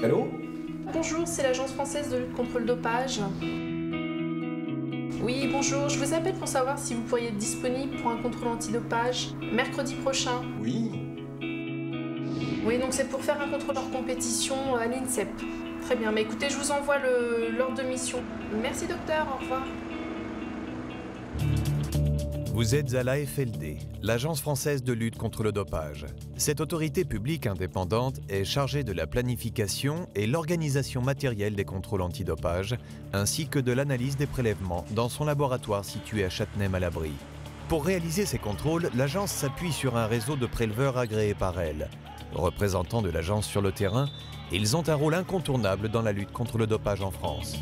Allô? Bonjour, c'est l'Agence française de lutte contre le dopage. Oui, bonjour, je vous appelle pour savoir si vous pourriez être disponible pour un contrôle antidopage mercredi prochain. Oui. Oui, donc c'est pour faire un contrôle hors compétition à l'INSEP. Très bien, mais écoutez, je vous envoie l'ordre de mission. Merci docteur, au revoir. Vous êtes à l'AFLD, l'Agence française de lutte contre le dopage. Cette autorité publique indépendante est chargée de la planification et l'organisation matérielle des contrôles antidopage, ainsi que de l'analyse des prélèvements dans son laboratoire situé à Châtenay-Malabry. Pour réaliser ces contrôles, l'agence s'appuie sur un réseau de préleveurs agréés par elle. Représentants de l'agence sur le terrain, ils ont un rôle incontournable dans la lutte contre le dopage en France.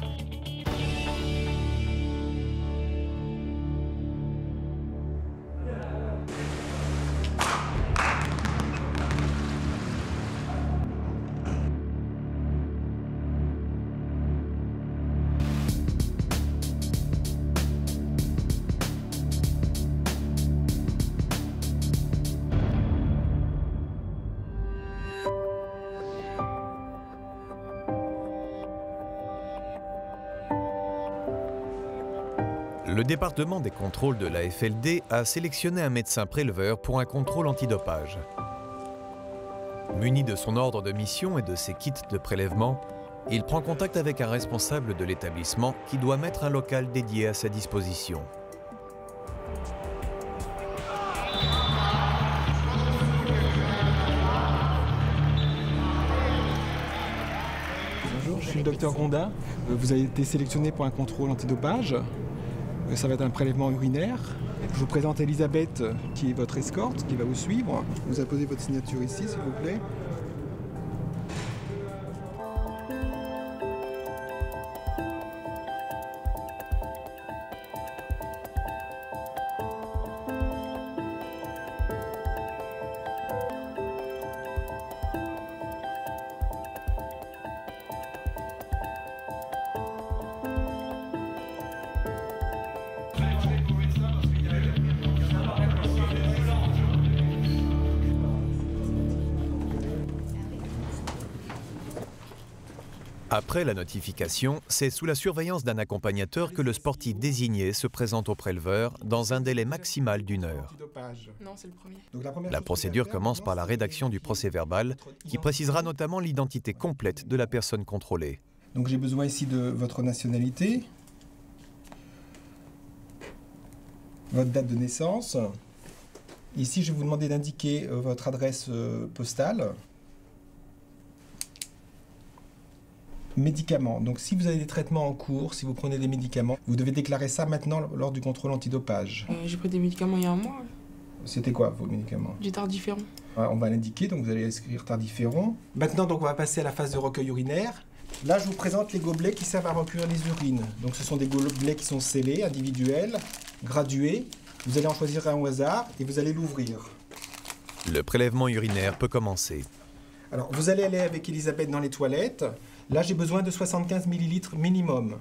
Le département des contrôles de l'AFLD a sélectionné un médecin préleveur pour un contrôle antidopage. Muni de son ordre de mission et de ses kits de prélèvement, il prend contact avec un responsable de l'établissement qui doit mettre un local dédié à sa disposition. Bonjour, je suis le docteur Gonda. Vous avez été sélectionné pour un contrôle antidopage. Ça va être un prélèvement urinaire. Je vous présente Elisabeth, qui est votre escorte, qui va vous suivre. Vous apposez votre signature ici, s'il vous plaît. Après la notification, c'est sous la surveillance d'un accompagnateur que le sportif désigné se présente au préleveur dans un délai maximal d'1 heure. Non, c'est le premier. La procédure commence par la rédaction du procès-verbal qui précisera notamment l'identité complète de la personne contrôlée. Donc j'ai besoin ici de votre nationalité, votre date de naissance. Ici, je vais vous demander d'indiquer votre adresse postale. Médicaments. Donc si vous avez des traitements en cours, si vous prenez des médicaments, vous devez déclarer ça maintenant lors du contrôle antidopage. J'ai pris des médicaments il y a un mois. C'était quoi vos médicaments? Du tardiféron. On va l'indiquer, donc vous allez écrire tardiféron. Maintenant, donc, on va passer à la phase de recueil urinaire. Là, je vous présente les gobelets qui servent à recueillir les urines. Donc ce sont des gobelets qui sont scellés, individuels, gradués. Vous allez en choisir un au hasard et vous allez l'ouvrir. Le prélèvement urinaire peut commencer. Alors, vous allez aller avec Elisabeth dans les toilettes. Là, j'ai besoin de 75 ml minimum.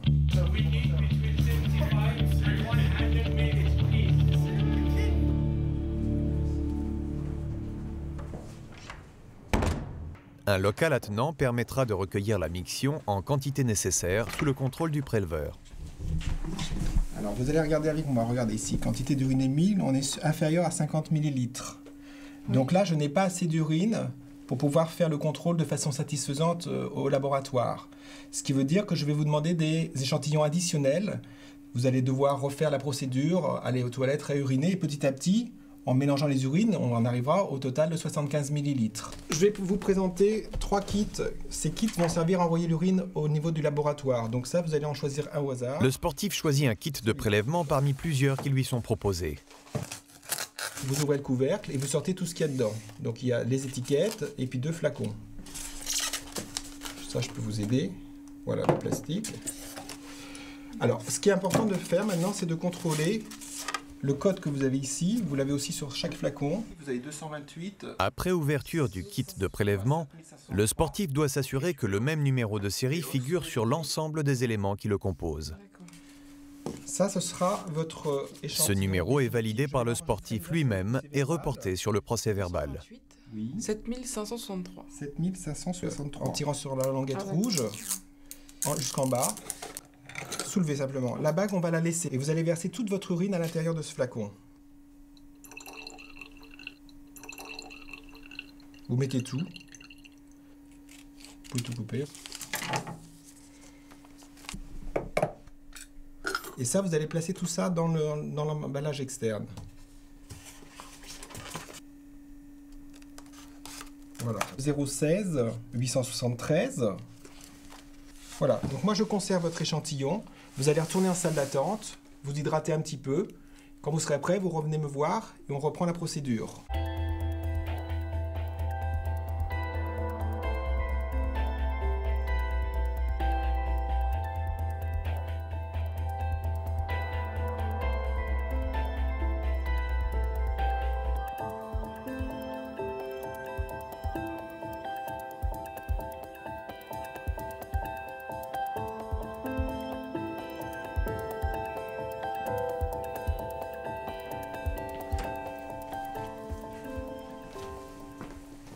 Un local attenant permettra de recueillir la miction en quantité nécessaire sous le contrôle du préleveur. Alors, vous allez regarder avec moi. Regardez ici, quantité d'urine émise, on est inférieur à 50 ml. Donc là, je n'ai pas assez d'urine pour pouvoir faire le contrôle de façon satisfaisante au laboratoire. Ce qui veut dire que je vais vous demander des échantillons additionnels. Vous allez devoir refaire la procédure, aller aux toilettes, réuriner, et petit à petit, en mélangeant les urines, on en arrivera au total de 75 ml. Je vais vous présenter 3 kits. Ces kits vont servir à envoyer l'urine au niveau du laboratoire. Donc ça, vous allez en choisir un au hasard. Le sportif choisit un kit de prélèvement parmi plusieurs qui lui sont proposés. Vous ouvrez le couvercle et vous sortez tout ce qu'il y a dedans. Donc il y a les étiquettes et puis 2 flacons. Ça, je peux vous aider. Voilà le plastique. Alors, ce qui est important de faire maintenant, c'est de contrôler le code que vous avez ici. Vous l'avez aussi sur chaque flacon. Vous avez 228. Après ouverture du kit de prélèvement, le sportif doit s'assurer que le même numéro de série figure sur l'ensemble des éléments qui le composent. Ça, ce sera votre échantillon. Ce numéro est validé par le sportif lui-même et reporté sur le procès-verbal. Oui. 7563. 7563. En tirant sur la languette Ah, rouge, jusqu'en bas. Soulevez simplement. La bague, on va la laisser. Et vous allez verser toute votre urine à l'intérieur de ce flacon. Vous mettez tout. Vous pouvez tout couper. Et ça, vous allez placer tout ça dans l'emballage externe. Voilà. 016 873. Voilà. Donc moi, je conserve votre échantillon. Vous allez retourner en salle d'attente, vous hydratez un petit peu. Quand vous serez prêt, vous revenez me voir et on reprend la procédure.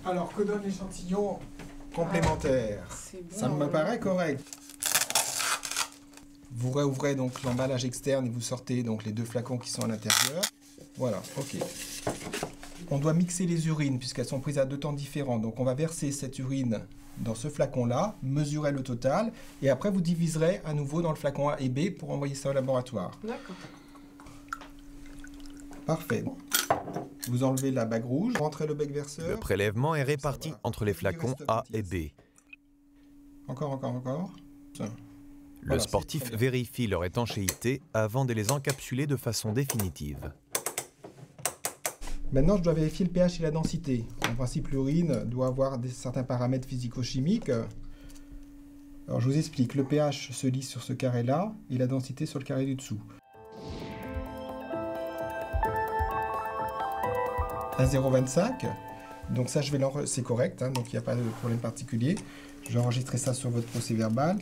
Alors, que donne l'échantillon complémentaire? Ça me paraît correct. Vous réouvrez donc l'emballage externe et vous sortez donc les deux flacons qui sont à l'intérieur. Voilà, ok. On doit mixer les urines puisqu'elles sont prises à deux temps différents. Donc on va verser cette urine dans ce flacon-là, mesurer le total et après vous diviserez à nouveau dans le flacon A et B pour envoyer ça au laboratoire. D'accord. Parfait. Vous enlevez la bague rouge, rentrez le bec verseur. Le prélèvement est réparti entre les flacons A et B. Encore. Ça. Le Voilà, sportif c'est très bien. vérifie leur étanchéité avant de les encapsuler de façon définitive. Maintenant, je dois vérifier le pH et la densité. En principe, l'urine doit avoir certains paramètres physico-chimiques. Alors, je vous explique. Le pH se lit sur ce carré-là et la densité sur le carré du dessous. À 0,25. Donc ça, c'est correct, hein, donc il n'y a pas de problème particulier. Je vais enregistrer ça sur votre procès-verbal.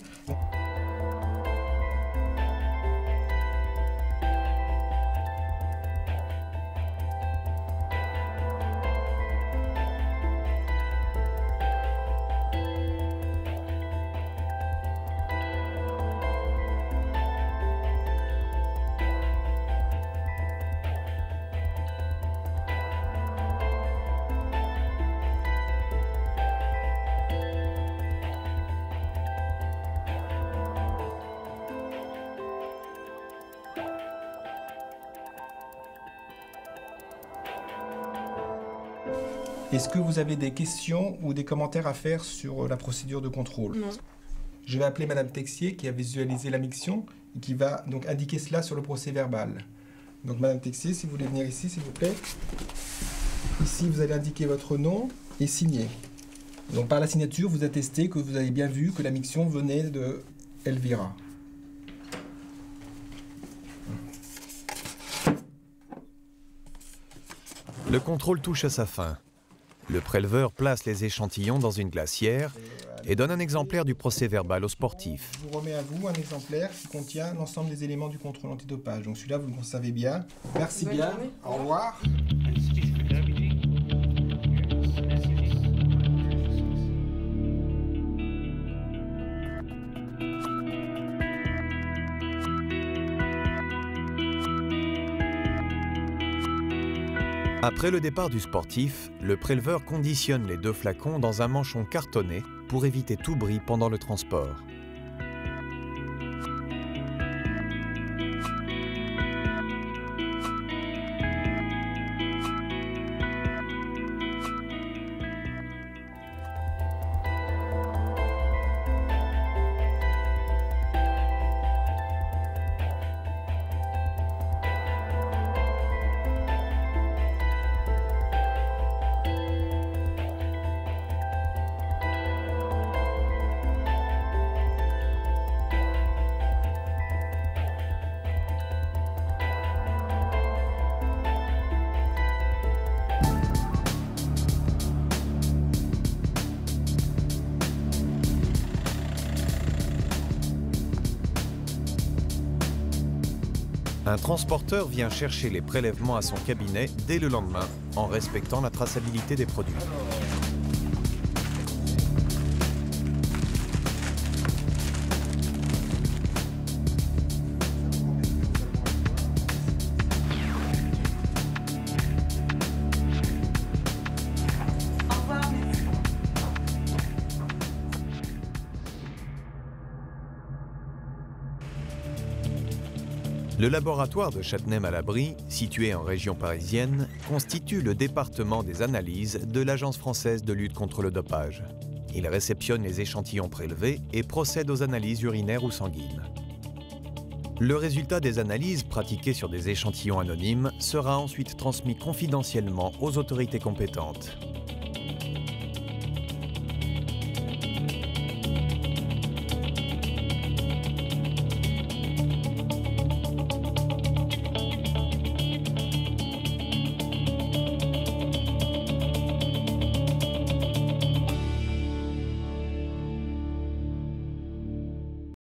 Est-ce que vous avez des questions ou des commentaires à faire sur la procédure de contrôle? Non. Je vais appeler Madame Texier qui a visualisé la miction et qui va donc indiquer cela sur le procès-verbal. Donc Madame Texier, si vous voulez venir ici, s'il vous plaît. Ici, vous allez indiquer votre nom et signer. Donc par la signature, vous attestez que vous avez bien vu que la miction venait de Elvira. Le contrôle touche à sa fin. Le préleveur place les échantillons dans une glacière et donne un exemplaire du procès-verbal au sportif. Je vous remets à vous un exemplaire qui contient l'ensemble des éléments du contrôle antidopage. Donc celui-là, vous le savez bien. Merci Bonne bien. journée. Au revoir. Après le départ du sportif, le préleveur conditionne les deux flacons dans un manchon cartonné pour éviter tout bris pendant le transport. Un transporteur vient chercher les prélèvements à son cabinet dès le lendemain, en respectant la traçabilité des produits. Le laboratoire de Châtenay-Malabry, situé en région parisienne, constitue le département des analyses de l'Agence française de lutte contre le dopage. Il réceptionne les échantillons prélevés et procède aux analyses urinaires ou sanguines. Le résultat des analyses pratiquées sur des échantillons anonymes sera ensuite transmis confidentiellement aux autorités compétentes.